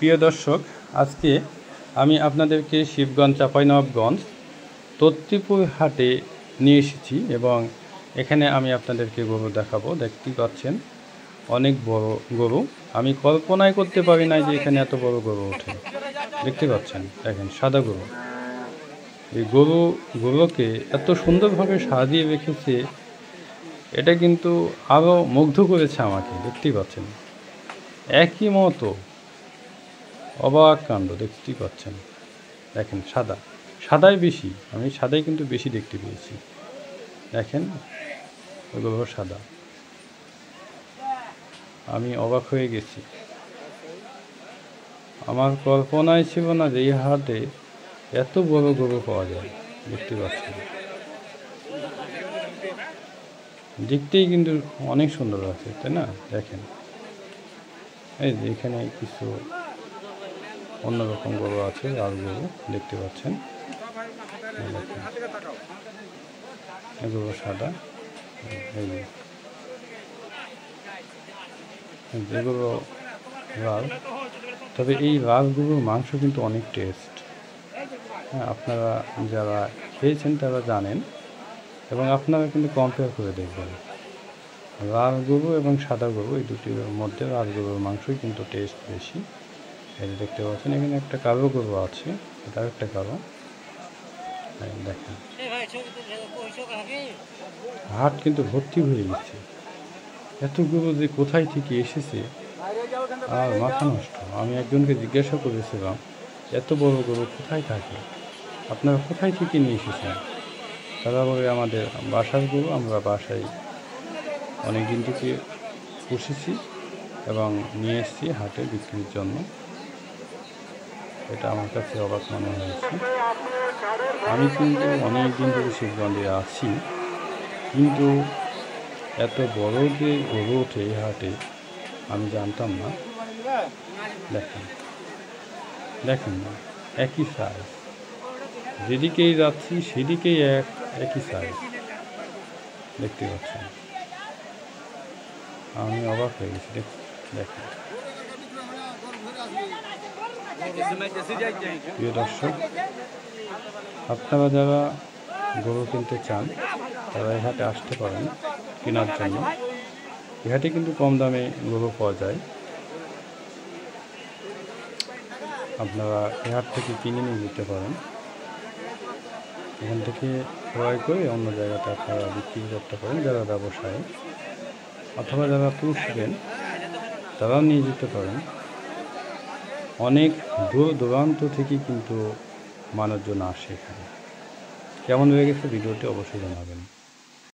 প্রিয় দর্শক, আজকে আমি আপনাদেরকে শিবগঞ্জ চাঁপাইনবাবগঞ্জ তত্ত্বীপুর হাটে নিয়ে এসেছি এবং এখানে আমি আপনাদেরকে গরু দেখাবো। দেখতেই পাচ্ছেন অনেক বড় গরু। আমি কল্পনাই করতে পারি না যে এখানে এত বড় গরু ওঠে। দেখতে পাচ্ছেন, দেখেন সাদা গরু। এই গরুগুলোকে এত সুন্দরভাবে সাজিয়ে রেখেছে, এটা কিন্তু আরও মুগ্ধ করেছে আমাকে। দেখতেই পাচ্ছেন একই মতো অবাক কাণ্ড, দেখতেই পাচ্ছেন। দেখেন সাদাই বেশি, আমি সাদাই কিন্তু বেশি দেখতে পেয়েছি। দেখেন ওইগুলো সাদা, আমি অবাক হয়ে গেছি। আমার কল্পনায় ছিল না যে এই হাটে এত বড় গরু পাওয়া যায়। দেখতে পাচ্ছেন, দেখতেই কিন্তু অনেক সুন্দর আছে, তাই না? দেখেন এই যে এখানে কিছু অন্যরকম গরু আছে, লাল গরু দেখতে পাচ্ছেন। এগুলো সাদা, যেগুলো লাল। তবে এই লাল গরুর মাংস কিন্তু অনেক টেস্ট। হ্যাঁ, আপনারা যারা খেয়েছেন তারা জানেন এবং আপনারা কিন্তু কম্পেয়ার করে দেখবেন। লাল গরু এবং সাদা গরু, এই দুটির মধ্যে লাল গরুর মাংসই কিন্তু টেস্ট বেশি। এই দেখতে পাচ্ছেন এখানে একটা কালো গরু আছে, এটাও একটা কালো। দেখেন হাট কিন্তু ভর্তি হয়ে গেছে। এত গরু যে কোথায় থেকে এসেছে আর মাথা নষ্ট। আমি একজনকে জিজ্ঞাসা করেছিলাম এত বড় গরু কোথায় থাকে, আপনারা কোথায় থেকে নিয়ে এসেছেন? তারা বলে আমাদের বাসার গরু, আমরা বাসায় অনেক দিন থেকে পুষেছি এবং নিয়ে এসেছি হাটে বিক্রির জন্য। এটা আমার কাছে অবাক মনে হয়েছে। আমি কিন্তু অনেক দিন ধরে শিবগঞ্জে আছি, কিন্তু এত বড় যে গরু ওঠে এই হাটে আমি জানতাম না। দেখেন না, একই সাইজ, যেদিকেই যাচ্ছি সেদিকেই একই সাইজ। দেখতে পাচ্ছেন, আমি অবাক হয়ে গেছি। দেখেন প্রিয় দর্শক, আপনারা যারা গরু কিনতে চান তারা এই হাটে আসতে পারেন কেনার জন্য। এই হাটে কিন্তু কম দামে গরু পাওয়া যায়। আপনারা এই হাট থেকে কিনে নিয়ে যেতে পারেন। এখান থেকে ক্রয় করে অন্য জায়গাতে আপনারা বিক্রি করতে পারেন, যারা ব্যবসায়ী অথবা যারা পুষবেন তারাও নিয়ে যেতে পারেন। অনেক দূর দূরান্ত থেকে কিন্তু মানুষজন আসে এখানে। কেমন হয়ে গেছে ভিডিওটি অবশ্যই জানাবেন।